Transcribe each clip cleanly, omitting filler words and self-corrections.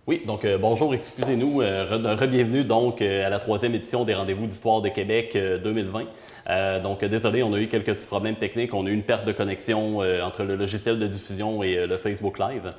Oui, donc bonjour, excusez-nous, bienvenue donc à la troisième édition des Rendez-vous d'Histoire de Québec 2020. Donc désolé, on a eu quelques petits problèmes techniques, on a eu une perte de connexion entre le logiciel de diffusion et le Facebook Live.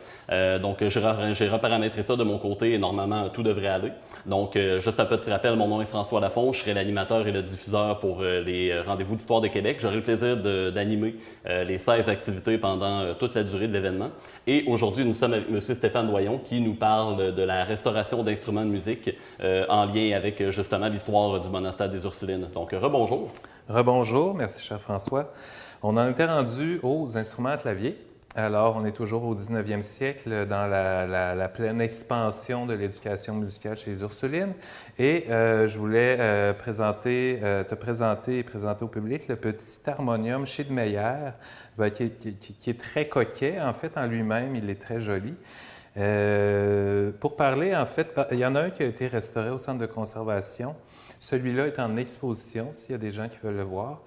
Donc j'ai reparamétré ça de mon côté et normalement tout devrait aller. Donc juste un petit rappel, mon nom est François Lafont, je serai l'animateur et le diffuseur pour les Rendez-vous d'Histoire de Québec. J'aurai le plaisir d'animer les 16 activités pendant toute la durée de l'événement. Et aujourd'hui, nous sommes avec M. Stéphane Doyon qui nous parle de la restauration d'instruments de musique en lien avec justement l'histoire du monastère des Ursulines. Donc, rebonjour. Rebonjour, merci cher François. On en était rendu aux instruments à clavier. Alors, on est toujours au 19e siècle dans la pleine expansion de l'éducation musicale chez les Ursulines. Et je voulais te présenter et présenter au public le petit harmonium Schildmeyer, qui est très coquet. En fait, en lui-même, il est très joli. Pour parler, en fait, il y en a un qui a été restauré au centre de conservation. Celui-là est en exposition, s'il y a des gens qui veulent le voir,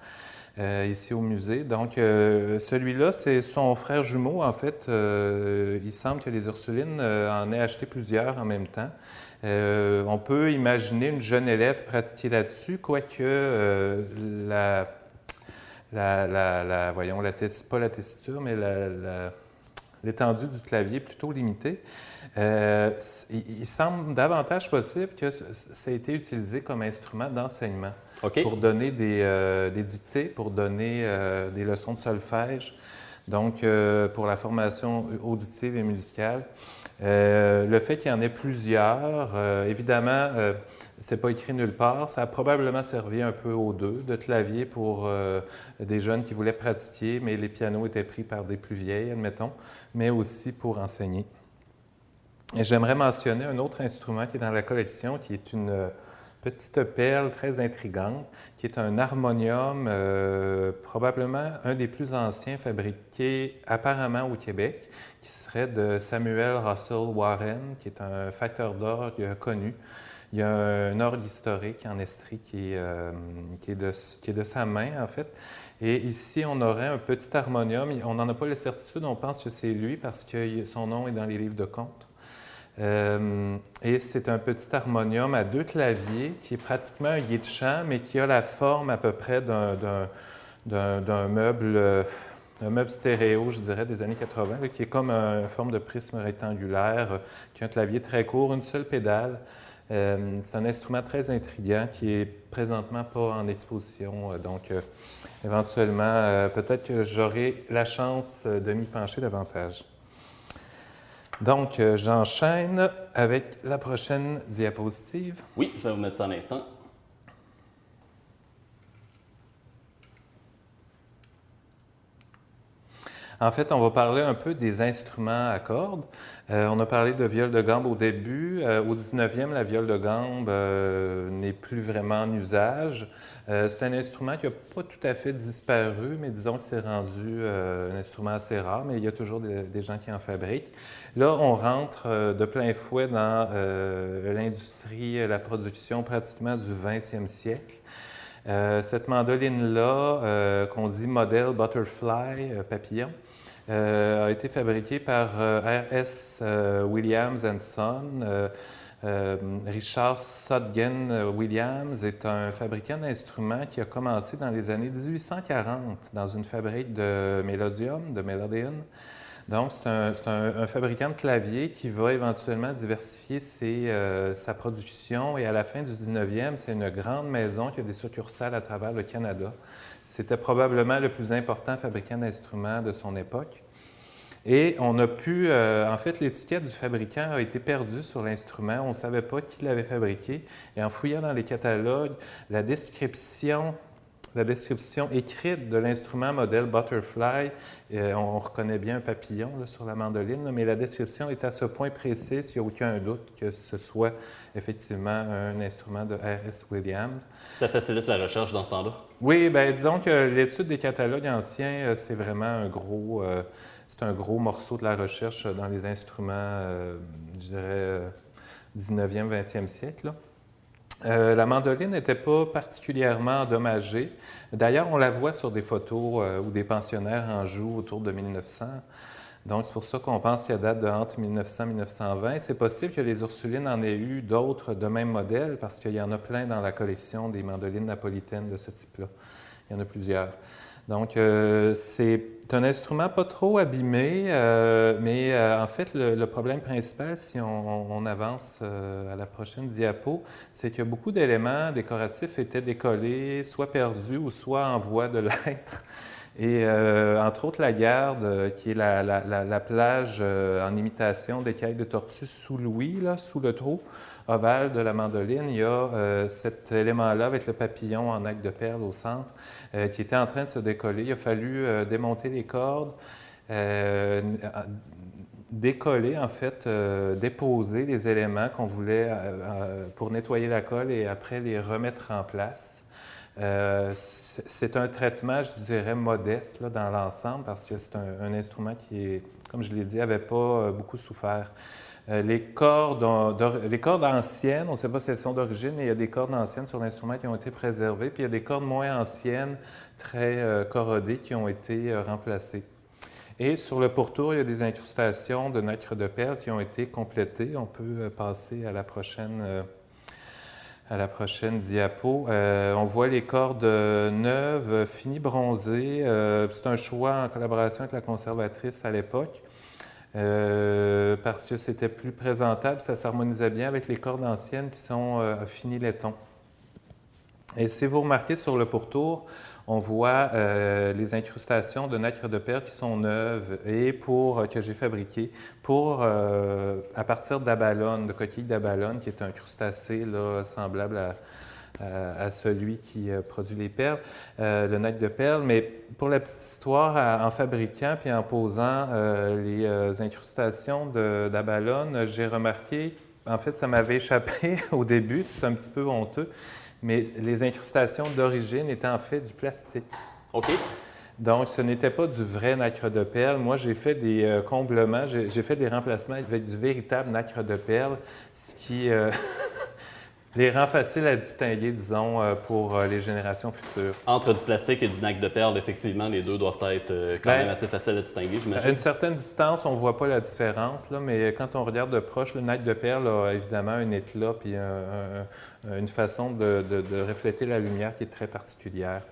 ici au musée. Donc, celui-là, c'est son frère jumeau, en fait. Il semble que les Ursulines en aient acheté plusieurs en même temps. On peut imaginer une jeune élève pratiquer là-dessus, quoique pas la tessiture, mais l'étendue du clavier est plutôt limitée. Il semble davantage possible que ça ait été utilisé comme instrument d'enseignement pour donner des dictées, pour donner des leçons de solfège, donc pour la formation auditive et musicale. Le fait qu'il y en ait plusieurs, évidemment, c'est pas écrit nulle part. Ça a probablement servi un peu aux deux, de clavier pour des jeunes qui voulaient pratiquer, mais les pianos étaient pris par des plus vieilles, admettons, mais aussi pour enseigner. Et j'aimerais mentionner un autre instrument qui est dans la collection, qui est une petite perle très intrigante, qui est un harmonium, probablement un des plus anciens fabriqués apparemment au Québec, qui serait de Samuel Russell Warren, qui est un facteur d'orgue connu. Il y a un orgue historique en Estrie qui est de sa main, en fait. Et ici, on aurait un petit harmonium. On n'en a pas la certitude, on pense que c'est lui parce que son nom est dans les livres de contes. Et c'est un petit harmonium à deux claviers qui est pratiquement un guide chant, mais qui a la forme à peu près d'un meuble stéréo, je dirais, des années 80, là, qui est comme une forme de prisme rectangulaire, qui a un clavier très court, une seule pédale. C'est un instrument très intriguant qui est présentement pas en exposition, donc éventuellement, peut-être que j'aurai la chance de m'y pencher davantage. Donc, j'enchaîne avec la prochaine diapositive. Oui, je vais vous mettre ça à l'instant. En fait, on va parler un peu des instruments à cordes. On a parlé de viole de gambe au début. Au 19e, la viole de gambe n'est plus vraiment en usage. C'est un instrument qui n'a pas tout à fait disparu, mais disons que c'est rendu un instrument assez rare, mais il y a toujours des gens qui en fabriquent. Là, on rentre de plein fouet dans l'industrie, la production pratiquement du 20e siècle. Cette mandoline-là, qu'on dit modèle Butterfly, papillon, a été fabriquée par R.S. Williams & Son. Richard Sodgen Williams est un fabricant d'instruments qui a commencé dans les années 1840 dans une fabrique de mélodium, de mélodéon. Donc, c'est un fabricant de clavier qui va éventuellement diversifier sa production. Et à la fin du 19e, c'est une grande maison qui a des succursales à travers le Canada. C'était probablement le plus important fabricant d'instruments de son époque. Et on a pu, en fait, l'étiquette du fabricant a été perdue sur l'instrument. On ne savait pas qui l'avait fabriqué. Et en fouillant dans les catalogues, la description écrite de l'instrument modèle Butterfly, on reconnaît bien un papillon là, sur la mandoline, là, mais la description est à ce point précise qu'il n'y a aucun doute que ce soit effectivement un instrument de R.S. Williams. Ça facilite la recherche dans ce temps-là? Oui, bien disons que l'étude des catalogues anciens, c'est vraiment un gros morceau de la recherche dans les instruments, je dirais, 19e, 20e siècle, là. La mandoline n'était pas particulièrement endommagée. D'ailleurs, on la voit sur des photos où des pensionnaires en jouent autour de 1900. Donc, c'est pour ça qu'on pense qu'il date de entre 1900 et 1920. C'est possible que les Ursulines en aient eu d'autres de même modèle, parce qu'il y en a plein dans la collection des mandolines napolitaines de ce type-là. Il y en a plusieurs. Donc, c'est un instrument pas trop abîmé, mais en fait, le problème principal, si on avance à la prochaine diapo, c'est que beaucoup d'éléments décoratifs étaient décollés, soit perdus ou soit en voie de l'être. Et entre autres, la garde, qui est la plage en imitation d'écailles de tortue sous l'ouïe, là, sous le trou ovale de la mandoline, il y a cet élément-là avec le papillon en acte de perle au centre qui était en train de se décoller. Il a fallu démonter les cordes, décoller, en fait, déposer les éléments qu'on voulait pour nettoyer la colle et après les remettre en place. C'est un traitement, je dirais, modeste là, dans l'ensemble parce que c'est un instrument qui, est, comme je l'ai dit, n'avait pas beaucoup souffert. Les cordes anciennes, on ne sait pas si elles sont d'origine, mais il y a des cordes anciennes sur l'instrument qui ont été préservées, puis il y a des cordes moins anciennes, très corrodées, qui ont été remplacées. Et sur le pourtour, il y a des incrustations de nacre de perle qui ont été complétées. On peut passer à la prochaine diapo. On voit les cordes neuves, finies bronzées. C'est un choix en collaboration avec la conservatrice à l'époque. Parce que c'était plus présentable, ça s'harmonisait bien avec les cordes anciennes qui sont finies laiton. Et si vous remarquez sur le pourtour, on voit les incrustations de nacre de perle qui sont neuves et que j'ai fabriquées à partir d'abalone, de coquilles d'abalone, qui est un crustacé là, semblable à celui qui produit les perles, le nacre de perle. Mais pour la petite histoire, en fabriquant puis en posant les incrustations d'abalone, j'ai remarqué, en fait, ça m'avait échappé au début, c'est un petit peu honteux, mais les incrustations d'origine étaient en fait du plastique. OK. Donc, ce n'était pas du vrai nacre de perle. Moi, j'ai fait des comblements, j'ai fait des remplacements avec du véritable nacre de perle, ce qui les rend faciles à distinguer, disons, pour les générations futures. Entre du plastique et du nacre de perle, effectivement, les deux doivent être quand même assez faciles à distinguer, j'imagine. À une certaine distance, on ne voit pas la différence, là, mais quand on regarde de proche, le nacre de perle a évidemment un éclat puis une façon de refléter la lumière qui est très particulière.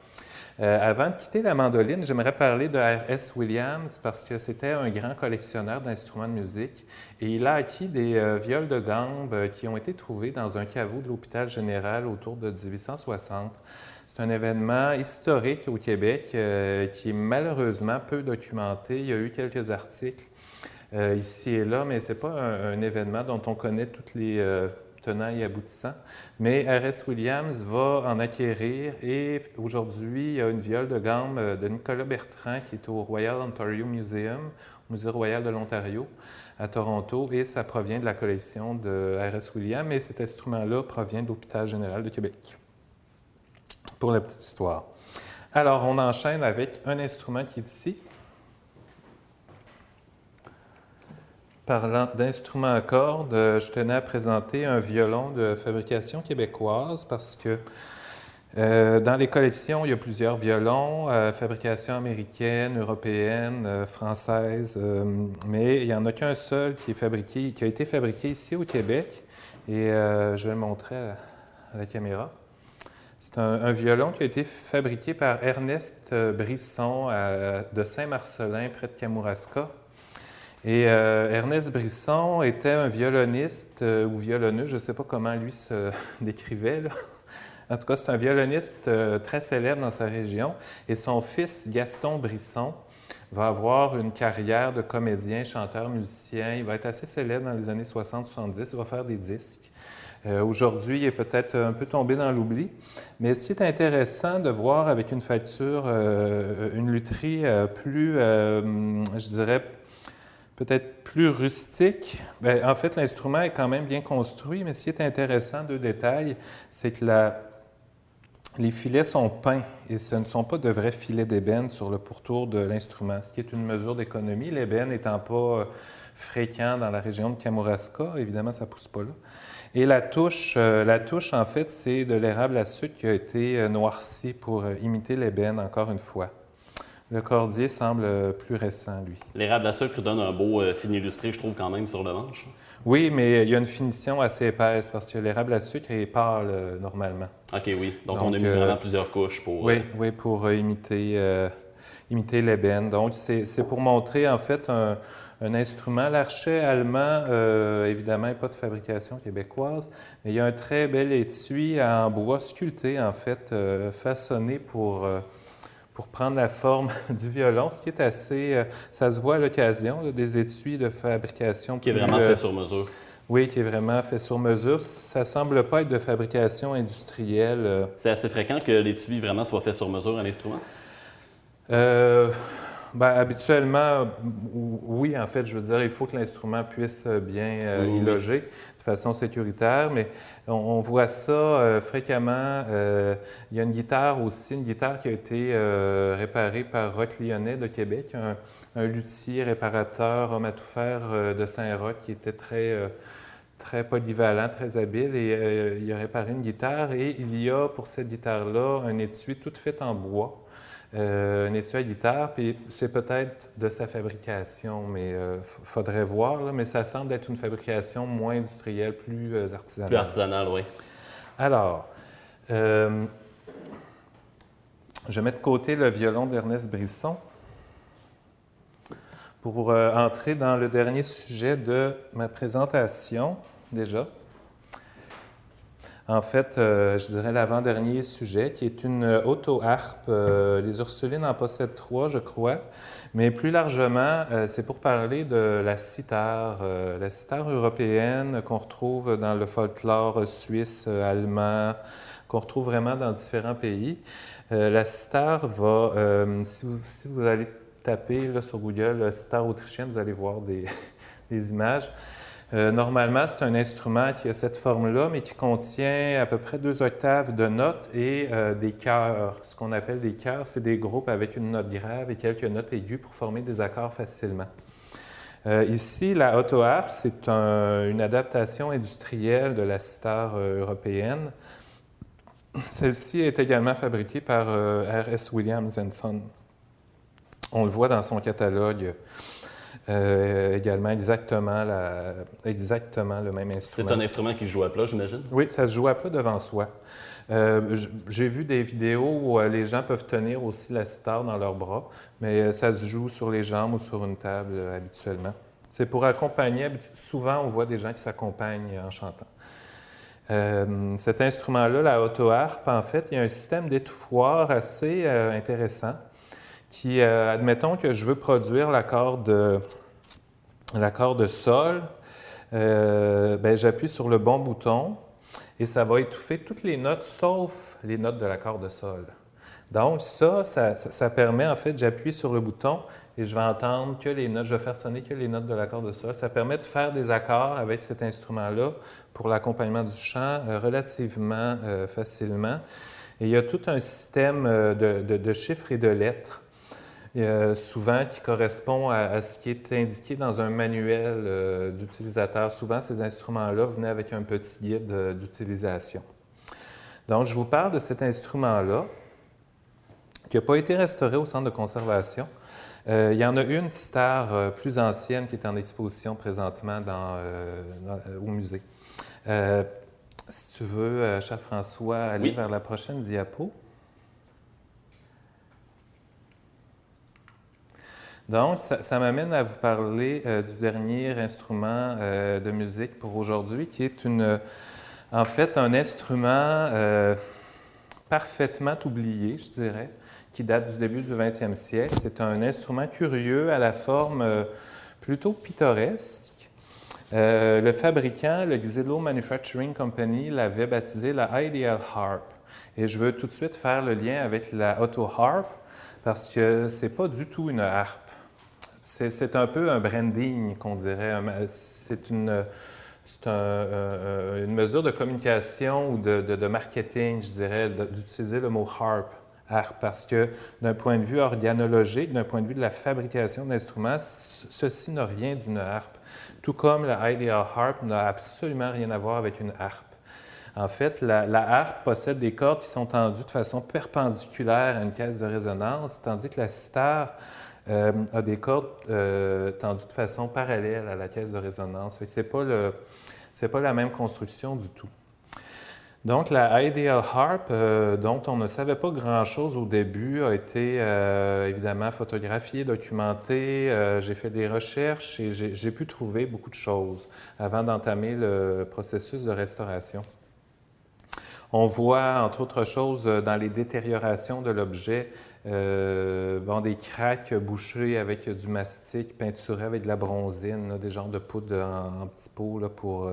Avant de quitter la mandoline, j'aimerais parler de R.S. Williams parce que c'était un grand collectionneur d'instruments de musique et il a acquis des viols de gambe qui ont été trouvés dans un caveau de l'hôpital général autour de 1860. C'est un événement historique au Québec qui est malheureusement peu documenté. Il y a eu quelques articles ici et là, mais ce n'est pas un événement dont on connaît toutes les tenants et aboutissants. Mais R.S. Williams va en acquérir et aujourd'hui, il y a une viole de gambe de Nicolas Bertrand qui est au Royal Ontario Museum, au Musée royal de l'Ontario à Toronto, et ça provient de la collection de R.S. Williams, et cet instrument-là provient de l'Hôpital général de Québec. Pour la petite histoire. Alors, on enchaîne avec un instrument qui est ici. Parlant d'instruments à cordes, je tenais à présenter un violon de fabrication québécoise parce que dans les collections, il y a plusieurs violons, fabrication américaine, européenne, française, mais il n'y en a qu'un seul qui a été fabriqué ici au Québec, et je vais le montrer à la caméra. C'est un violon qui a été fabriqué par Ernest Brisson de Saint-Marcellin, près de Kamouraska. Et Ernest Brisson était un violoniste ou violonneux, je ne sais pas comment lui se décrivait, là. En tout cas, c'est un violoniste très célèbre dans sa région. Et son fils, Gaston Brisson, va avoir une carrière de comédien, chanteur, musicien. Il va être assez célèbre dans les années 60-70. Il va faire des disques. Aujourd'hui, il est peut-être un peu tombé dans l'oubli. Mais ce qui est intéressant de voir avec une facture, une lutherie plus, je dirais, peut-être plus rustique. Bien, en fait, l'instrument est quand même bien construit, mais ce qui est intéressant, deux détails, c'est que les filets sont peints et ce ne sont pas de vrais filets d'ébène sur le pourtour de l'instrument, ce qui est une mesure d'économie. L'ébène n'étant pas fréquent dans la région de Kamouraska, évidemment, ça ne pousse pas là. Et la touche, en fait, c'est de l'érable à sucre qui a été noirci pour imiter l'ébène, encore une fois. Le cordier semble plus récent, lui. L'érable à sucre donne un beau film illustré, je trouve, quand même, sur le manche. Oui, mais il y a une finition assez épaisse parce que l'érable à sucre est pâle normalement. OK, oui. Donc on a mis vraiment plusieurs couches pour... Oui, oui, pour imiter l'ébène. Donc, c'est pour montrer, en fait, un instrument. L'archet allemand, évidemment, n'est pas de fabrication québécoise, mais il y a un très bel étui en bois sculpté, en fait, façonné pour prendre la forme du violon, ce qui est assez... ça se voit à l'occasion, là, des étuis de fabrication qui est vraiment fait sur mesure. Oui, qui est vraiment fait sur mesure. Ça ne semble pas être de fabrication industrielle. C'est assez fréquent que l'étui vraiment soit fait sur mesure à l'instrument? Habituellement, oui, en fait, je veux dire, il faut que l'instrument puisse bien y loger de façon sécuritaire, mais on voit ça fréquemment. Il y a une guitare aussi, une guitare qui a été réparée par Roch Lyonnais de Québec, un luthier réparateur, homme à tout faire de Saint-Roch qui était très polyvalent, très habile, et il a réparé une guitare, et il y a pour cette guitare-là un étui tout fait en bois. Un étui à guitare, puis c'est peut-être de sa fabrication, mais il faudrait voir, là, mais ça semble être une fabrication moins industrielle, plus artisanale. Plus artisanale, oui. Alors, je mets de côté le violon d'Ernest Brisson pour entrer dans le dernier sujet de ma présentation, déjà. En fait, je dirais l'avant-dernier sujet, qui est une auto-harpe. Les Ursulines en possèdent 3, je crois. Mais plus largement, c'est pour parler de la cithare européenne qu'on retrouve dans le folklore suisse, allemand, qu'on retrouve vraiment dans différents pays. La cithare va, si vous allez taper là, sur Google cithare autrichienne, vous allez voir des images. Normalement, c'est un instrument qui a cette forme-là, mais qui contient à peu près 2 octaves de notes et des chœurs. Ce qu'on appelle des chœurs, c'est des groupes avec une note grave et quelques notes aiguës pour former des accords facilement. Ici, la auto-harpe, c'est une adaptation industrielle de la cithare européenne. Celle-ci est également fabriquée par R.S. Williams & Son. On le voit dans son catalogue. Également exactement le même instrument. C'est un instrument qui se joue à plat, j'imagine? Oui, ça se joue à plat devant soi. J'ai vu des vidéos où les gens peuvent tenir aussi la cithare dans leurs bras, mais ça se joue sur les jambes ou sur une table habituellement. C'est pour accompagner. Souvent, on voit des gens qui s'accompagnent en chantant. Cet instrument-là, la auto-harpe, en fait, il y a un système d'étouffoir assez intéressant qui, admettons que je veux produire l'accord de sol, j'appuie sur le bon bouton et ça va étouffer toutes les notes sauf les notes de l'accord de sol. Donc ça permet, en fait, j'appuie sur le bouton et je vais entendre que les notes, je vais faire sonner que les notes de l'accord de sol. Ça permet de faire des accords avec cet instrument-là pour l'accompagnement du chant relativement facilement. Et il y a tout un système de chiffres et de lettres. Souvent qui correspond à ce qui est indiqué dans un manuel d'utilisateur. Souvent, ces instruments-là venaient avec un petit guide d'utilisation. Donc, je vous parle de cet instrument-là qui n'a pas été restauré au centre de conservation. Il y en a une cithare plus ancienne qui est en exposition présentement au musée. Si tu veux, cher François, aller vers la prochaine diapo. Donc, ça m'amène à vous parler du dernier instrument de musique pour aujourd'hui, qui est en fait un instrument parfaitement oublié, je dirais, qui date du début du 20e siècle. C'est un instrument curieux à la forme plutôt pittoresque. Le fabricant, le Xylo Manufacturing Company, l'avait baptisé la Ideal Harp. Et je veux tout de suite faire le lien avec la Auto Harp parce que c'est pas du tout une harpe. C'est un peu un branding, qu'on dirait. C'est une mesure de communication ou de marketing, je dirais, d'utiliser le mot harp, parce que d'un point de vue organologique, d'un point de vue de la fabrication de l'instrument, ceci n'a rien d'une harpe. Tout comme la Ideal Harp n'a absolument rien à voir avec une harpe. En fait, la harpe possède des cordes qui sont tendues de façon perpendiculaire à une caisse de résonance, tandis que la cithare a des cordes tendues de façon parallèle à la caisse de résonance. Ce n'est pas la même construction du tout. Donc, la Ideal Harp, dont on ne savait pas grand-chose au début, a été évidemment photographiée, documentée. J'ai fait des recherches et j'ai pu trouver beaucoup de choses avant d'entamer le processus de restauration. On voit, entre autres choses, dans les détériorations de l'objet, des craques bouchées avec du mastic, peinturées avec de la bronzine, là, des genres de poudre en petits pots là, pour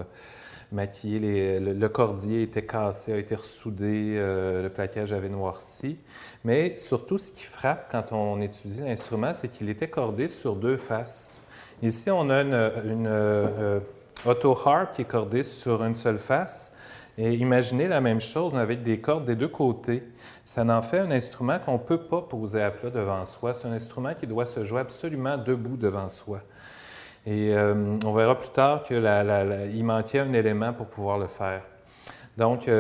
maquiller. Le cordier était cassé, a été ressoudé, le plaquage avait noirci. Mais surtout, ce qui frappe quand on étudie l'instrument, c'est qu'il était cordé sur deux faces. Ici, on a une auto-harp qui est cordée sur une seule face. Et imaginez la même chose, mais avec des cordes des deux côtés. Ça en fait un instrument qu'on ne peut pas poser à plat devant soi. C'est un instrument qui doit se jouer absolument debout devant soi. Et on verra plus tard qu'il manquait un élément pour pouvoir le faire. Donc,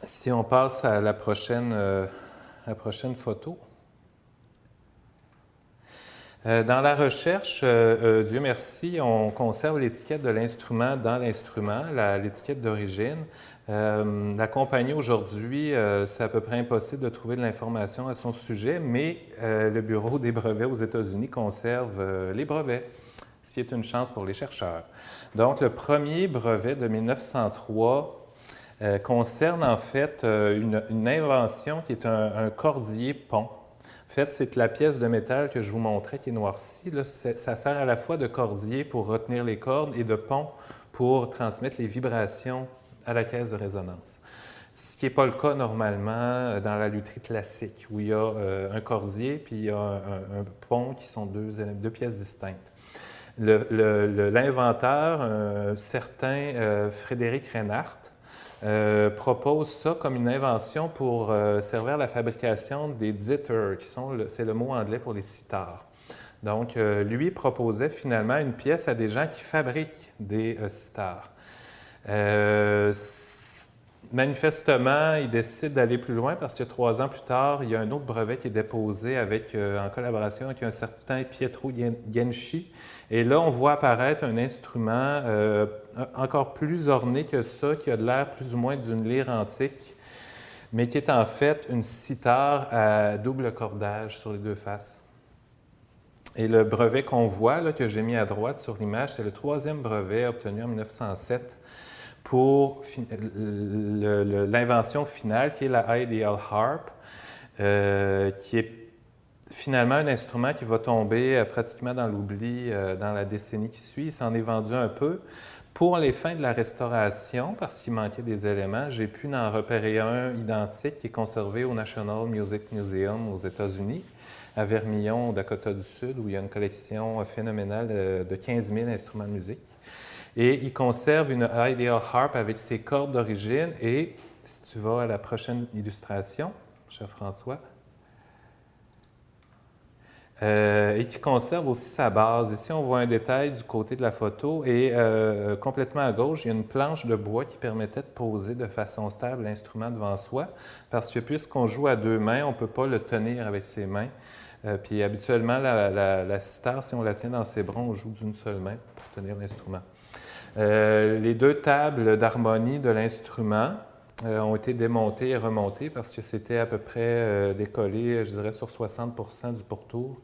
si on passe à la prochaine photo. Dans la recherche, Dieu merci, on conserve l'étiquette de l'instrument dans l'instrument, l'étiquette d'origine. La compagnie aujourd'hui, c'est à peu près impossible de trouver de l'information à son sujet, mais le Bureau des brevets aux États-Unis conserve les brevets, ce qui est une chance pour les chercheurs. Donc, le premier brevet de 1903 concerne en fait une invention qui est un cordier pont. En fait, c'est que la pièce de métal que je vous montrais qui est noircie, là, ça sert à la fois de cordier pour retenir les cordes et de pont pour transmettre les vibrations à la caisse de résonance. Ce qui n'est pas le cas normalement dans la lutherie classique, où il y a un cordier puis il y a un pont qui sont deux pièces distinctes. L'inventeur, un certain Frédéric Reinhardt, propose ça comme une invention pour servir à la fabrication des ditters, c'est le mot anglais pour les cithars. Donc, lui proposait finalement une pièce à des gens qui fabriquent des cithars. Manifestement, il décide d'aller plus loin parce que 3 ans plus tard, il y a un autre brevet qui est déposé en collaboration avec un certain Pietro Genchi. Et là, on voit apparaître un instrument encore plus orné que ça, qui a de l'air plus ou moins d'une lyre antique, mais qui est en fait une cithare à double cordage sur les deux faces. Et le brevet qu'on voit, là, que j'ai mis à droite sur l'image, c'est le 3e brevet obtenu en 1907 pour l'invention finale, qui est la Ideal Harp, qui est finalement un instrument qui va tomber pratiquement dans l'oubli dans la décennie qui suit. Il s'en est vendu un peu. Pour les fins de la restauration, parce qu'il manquait des éléments, j'ai pu en repérer un identique qui est conservé au National Music Museum aux États-Unis, à Vermillon, au Dakota du Sud, où il y a une collection phénoménale de 15 000 instruments de musique. Et il conserve une Ideal Harp avec ses cordes d'origine. Et si tu vas à la prochaine illustration, cher François, et qui conserve aussi sa base. Ici, on voit un détail du côté de la photo et complètement à gauche, il y a une planche de bois qui permettait de poser de façon stable l'instrument devant soi parce que puisqu'on joue à 2 mains, on ne peut pas le tenir avec ses mains. Puis habituellement, la cithare, si on la tient dans ses bras, on joue d'une seule main pour tenir l'instrument. Les 2 tables d'harmonie de l'instrument ont été démontées et remontées parce que c'était à peu près décollé, je dirais, sur 60% du pourtour.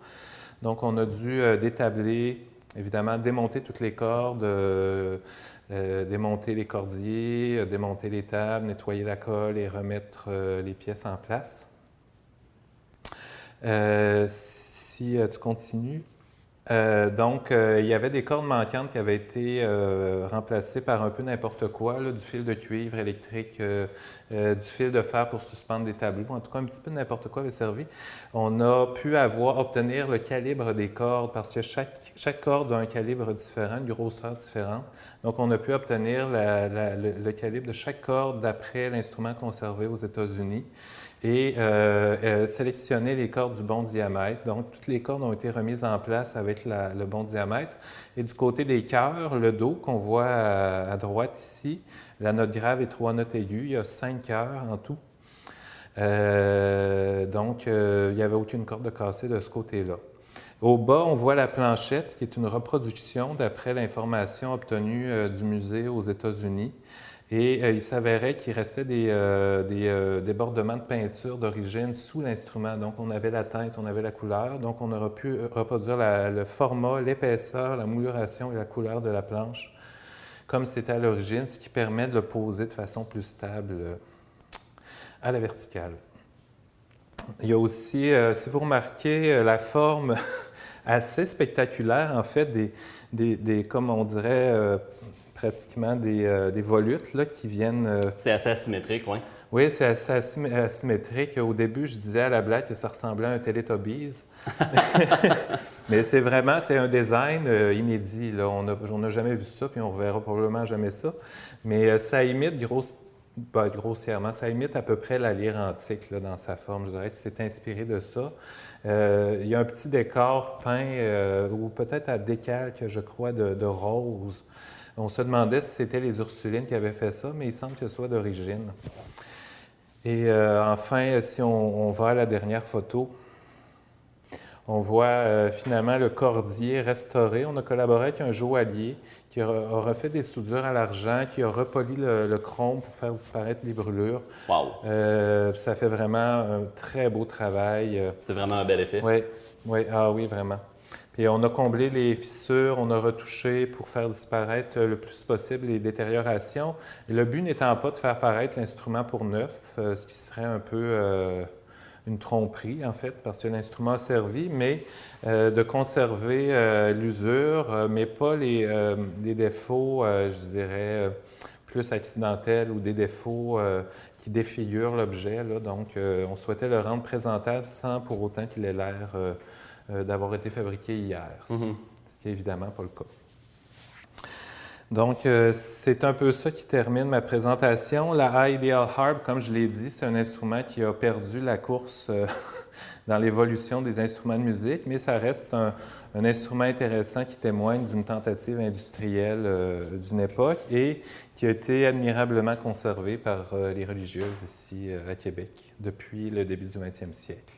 Donc, on a dû détabler, évidemment, démonter toutes les cordes, démonter les cordiers, démonter les tables, nettoyer la colle et remettre les pièces en place. Si tu continues. Il y avait des cordes manquantes qui avaient été remplacées par un peu n'importe quoi, là, du fil de cuivre électrique, du fil de fer pour suspendre des tableaux. En tout cas, un petit peu n'importe quoi avait servi. On a pu obtenir le calibre des cordes parce que chaque corde a un calibre différent, une grosseur différente. Donc, on a pu obtenir le calibre de chaque corde d'après l'instrument conservé aux États-Unis. et sélectionner les cordes du bon diamètre. Donc, toutes les cordes ont été remises en place avec le bon diamètre. Et du côté des cœurs, le Do qu'on voit à droite ici, la note grave et 3 notes aiguës, il y a 5 cœurs en tout. Donc, il n'y avait aucune corde de cassée de ce côté-là. Au bas, on voit la planchette, qui est une reproduction d'après l'information obtenue du musée aux États-Unis. Et il s'avérait qu'il restait des débordements de peinture d'origine sous l'instrument. Donc, on avait la teinte, on avait la couleur. Donc, on aura pu reproduire le format, l'épaisseur, la mouluration et la couleur de la planche comme c'était à l'origine, ce qui permet de le poser de façon plus stable à la verticale. Il y a aussi, si vous remarquez, la forme assez spectaculaire, en fait, comme on dirait, pratiquement des volutes là, qui viennent... C'est assez asymétrique, oui. Oui, c'est assez asymétrique. Au début, je disais à la blague que ça ressemblait à un Teletubbies. Mais c'est un design inédit. Là. On n'a jamais vu ça, puis on ne verra probablement jamais ça. Mais ça imite grossièrement, ça imite à peu près la lyre antique là, dans sa forme. Je dirais que c'est inspiré de ça. Il y a un petit décor peint, ou peut-être à décalque, je crois, de rose. On se demandait si c'était les Ursulines qui avaient fait ça, mais il semble que ce soit d'origine. Et enfin, si on va à la dernière photo, on voit finalement le cordier restauré. On a collaboré avec un joaillier qui a refait des soudures à l'argent, qui a repoli le chrome pour faire disparaître les brûlures. Wow! Ça fait vraiment un très beau travail. C'est vraiment un bel effet. Oui, oui, ah oui, vraiment. Puis on a comblé les fissures, on a retouché pour faire disparaître le plus possible les détériorations. Et le but n'étant pas de faire paraître l'instrument pour neuf, ce qui serait un peu une tromperie, en fait, parce que l'instrument a servi, mais de conserver l'usure, mais pas les défauts, je dirais, plus accidentels ou des défauts qui défigurent l'objet. Donc, on souhaitait le rendre présentable sans pour autant qu'il ait l'air d'avoir été fabriqué hier, ce qui n'est évidemment pas le cas. Donc, c'est un peu ça qui termine ma présentation. La Ideal Harp, comme je l'ai dit, c'est un instrument qui a perdu la course dans l'évolution des instruments de musique, mais ça reste un instrument intéressant qui témoigne d'une tentative industrielle d'une époque et qui a été admirablement conservé par les religieuses ici à Québec depuis le début du 20e siècle.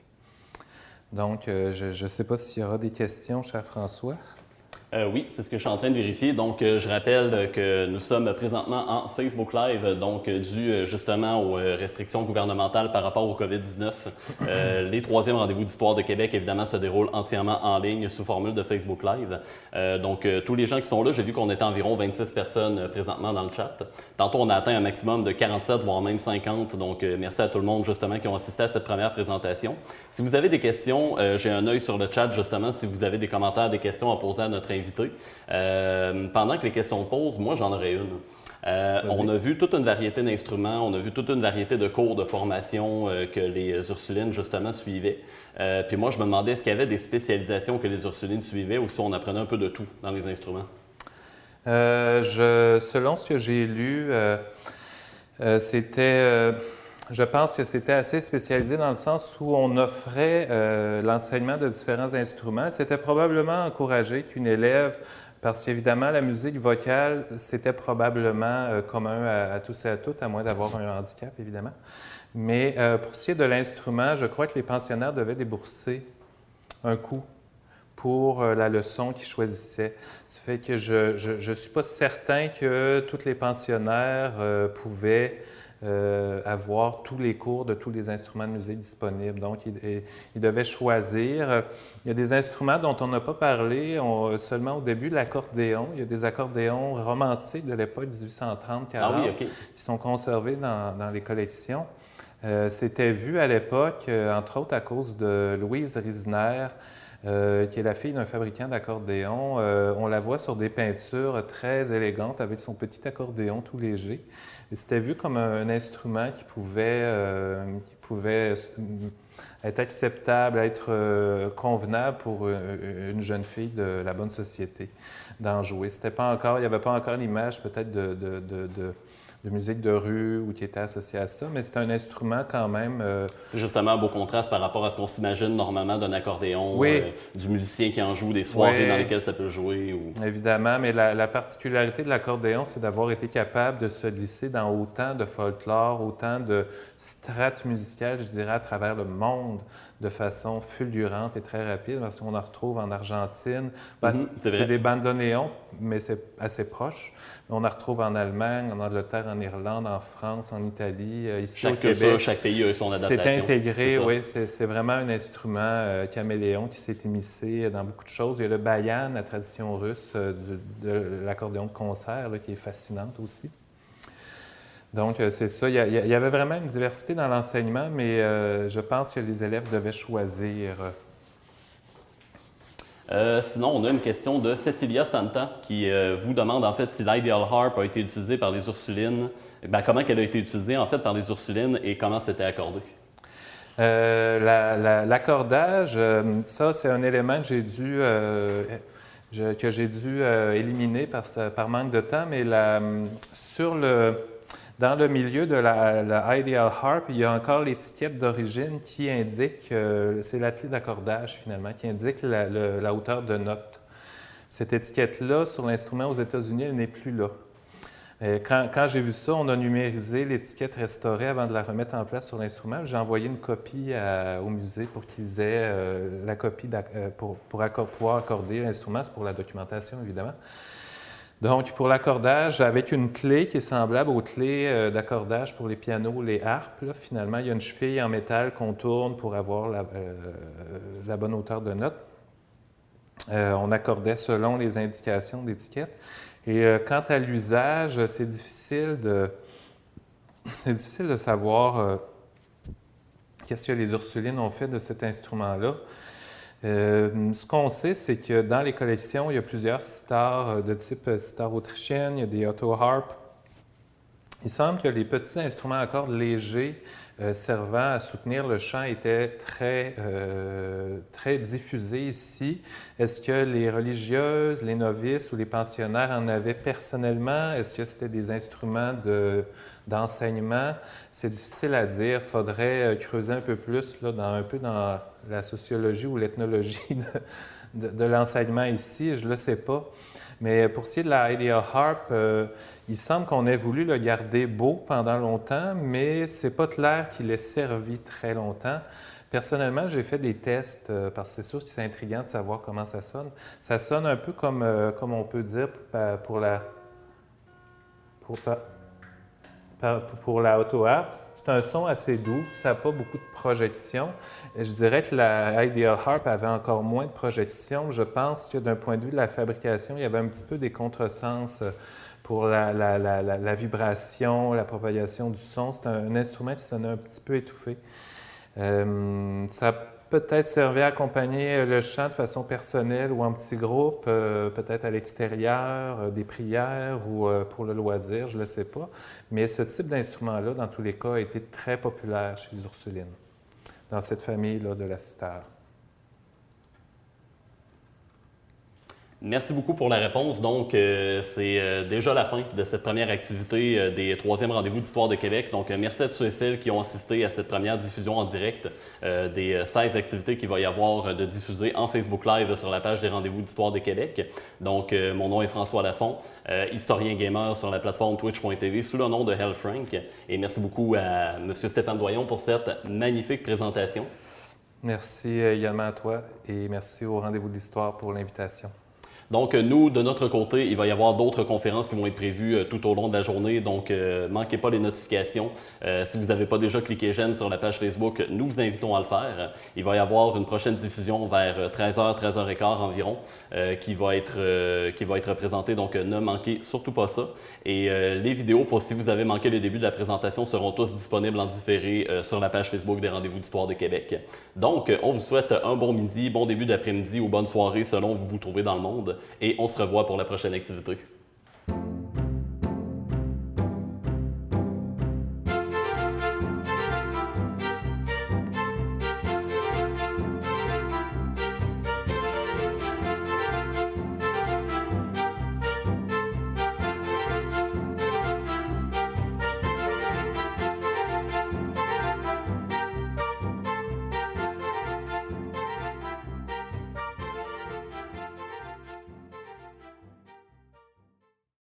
Donc, je ne sais pas s'il y aura des questions, cher François. Oui, c'est ce que je suis en train de vérifier. Donc, je rappelle que nous sommes présentement en Facebook Live, donc dû justement aux restrictions gouvernementales par rapport au COVID-19. Les troisièmes rendez-vous d'histoire de Québec, évidemment, se déroulent entièrement en ligne sous formule de Facebook Live. Donc, tous les gens qui sont là, j'ai vu qu'on était environ 26 personnes présentement dans le chat. Tantôt, on a atteint un maximum de 47, voire même 50. Donc, merci à tout le monde, justement, qui ont assisté à cette première présentation. Si vous avez des questions, j'ai un œil sur le chat, justement, si vous avez des commentaires, des questions à poser à notre invité. Pendant que les questions posent, moi j'en aurais une. On a vu toute une variété d'instruments, on a vu toute une variété de cours de formation que les Ursulines justement suivaient. Puis moi je me demandais est-ce qu'il y avait des spécialisations que les Ursulines suivaient ou si on apprenait un peu de tout dans les instruments? Selon ce que j'ai lu, je pense que c'était assez spécialisé dans le sens où on offrait l'enseignement de différents instruments. C'était probablement encouragé qu'une élève, parce qu'évidemment, la musique vocale, c'était probablement commun à tous et à toutes, à moins d'avoir un handicap, évidemment. Mais pour ce qui est de l'instrument, je crois que les pensionnaires devaient débourser un coût pour la leçon qu'ils choisissaient. Ça fait que je ne suis pas certain que tous les pensionnaires pouvaient avoir tous les cours de tous les instruments de musique disponibles. Donc, ils devaient choisir. Il y a des instruments dont on n'a pas parlé seulement au début, l'accordéon. Il y a des accordéons romantiques de l'époque 1830-40 qui sont conservés dans les collections. C'était vu à l'époque, entre autres à cause de Louise Riesner, qui est la fille d'un fabricant d'accordéons. On la voit sur des peintures très élégantes avec son petit accordéon tout léger. Et c'était vu comme un instrument qui pouvait être acceptable, être convenable pour une jeune fille de la bonne société d'en jouer. C'était pas encore, il n'y avait pas encore l'image peut-être de musique de rue ou qui était associée à ça, mais c'est un instrument quand même. C'est justement un beau contraste par rapport à ce qu'on s'imagine normalement d'un accordéon, Oui. Du musicien qui en joue, des soirées Oui. dans lesquelles ça peut jouer. Évidemment, mais la particularité de l'accordéon, c'est d'avoir été capable de se glisser dans autant de folklore, autant de strates musicales, je dirais, à travers le monde de façon fulgurante et très rapide, parce qu'on en retrouve en Argentine. C'est des bandoneons, mais c'est assez proche. On en retrouve en Allemagne, en Angleterre, en Irlande, en France, en Italie, ici au Québec. Chaque pays a son adaptation. C'est intégré, oui. C'est vraiment un instrument caméléon qui s'est immiscé dans beaucoup de choses. Il y a le bayan, la tradition russe de l'accordéon de concert, là, qui est fascinante aussi. Donc, c'est ça. Il y avait vraiment une diversité dans l'enseignement, mais je pense que les élèves devaient choisir. Sinon, on a une question de Cecilia Santa qui vous demande en fait si l'Ideal Harp a été utilisé par les Ursulines. Comment elle a été utilisée en fait par les Ursulines et comment c'était accordé? L'accordage, ça c'est un élément que j'ai dû éliminer par manque de temps, mais dans le milieu de la Ideal Harp, il y a encore l'étiquette d'origine qui indique, c'est la clé d'accordage finalement, qui indique la hauteur de note. Cette étiquette-là, sur l'instrument aux États-Unis, elle n'est plus là. Quand j'ai vu ça, on a numérisé l'étiquette restaurée avant de la remettre en place sur l'instrument. J'ai envoyé une copie au musée pour qu'ils aient la copie pour pouvoir accorder l'instrument. C'est pour la documentation, évidemment. Donc, pour l'accordage, avec une clé qui est semblable aux clés d'accordage pour les pianos, les harpes, là, finalement, il y a une cheville en métal qu'on tourne pour avoir la bonne hauteur de note. On accordait selon les indications d'étiquette. Et quant à l'usage, c'est difficile de savoir qu'est-ce que les Ursulines ont fait de cet instrument-là. Ce qu'on sait, c'est que dans les collections, il y a plusieurs sitars de type sitar autrichienne, il y a des auto-harp. Il semble que les petits instruments à cordes légers servant à soutenir le chant étaient très diffusés ici. Est-ce que les religieuses, les novices ou les pensionnaires en avaient personnellement? Est-ce que c'était des instruments d'enseignement? C'est difficile à dire. Il faudrait creuser un peu plus là, dans la sociologie ou l'ethnologie de l'enseignement ici. Je ne le sais pas. Mais pour ce qui est de la Ideal Harp, il semble qu'on ait voulu le garder beau pendant longtemps, mais c'est pas clair qu'il ait servi très longtemps. Personnellement, j'ai fait des tests, parce que c'est sûr que c'est intriguant de savoir comment ça sonne. Ça sonne un peu comme on peut dire pour la auto-harp. C'est un son assez doux, ça n'a pas beaucoup de projection. Je dirais que la Ideal Harp avait encore moins de projection. Je pense que d'un point de vue de la fabrication, il y avait un petit peu des contresens pour la vibration, la propagation du son. C'est un instrument qui sonnait un petit peu étouffé. Ça a peut-être servi à accompagner le chant de façon personnelle ou en petit groupe, peut-être à l'extérieur, des prières ou pour le loisir, je ne le sais pas. Mais ce type d'instrument-là, dans tous les cas, a été très populaire chez les Ursulines, dans cette famille-là de la sitar. Merci beaucoup pour la réponse. Donc, c'est déjà la fin de cette première activité des 3e rendez-vous d'Histoire de Québec. Donc, merci à tous ceux et celles qui ont assisté à cette première diffusion en direct des 16 activités qu'il va y avoir de diffusées en Facebook Live sur la page des rendez-vous d'Histoire de Québec. Donc, mon nom est François Lafont, historien gamer sur la plateforme twitch.tv sous le nom de Hellfrank. Et merci beaucoup à M. Stéphane Doyon pour cette magnifique présentation. Merci également à toi et merci au Rendez-vous de l'Histoire pour l'invitation. Donc, nous, de notre côté, il va y avoir d'autres conférences qui vont être prévues tout au long de la journée. Donc, manquez pas les notifications. Si vous n'avez pas déjà cliqué j'aime sur la page Facebook, nous vous invitons à le faire. Il va y avoir une prochaine diffusion vers 13h, 13h15 environ qui va être présentée. Donc, ne manquez surtout pas ça. Et les vidéos, pour si vous avez manqué le début de la présentation, seront tous disponibles en différé sur la page Facebook des Rendez-vous d'Histoire de Québec. Donc, on vous souhaite un bon midi, bon début d'après-midi ou bonne soirée selon où vous vous trouvez dans le monde. Et on se revoit pour la prochaine activité.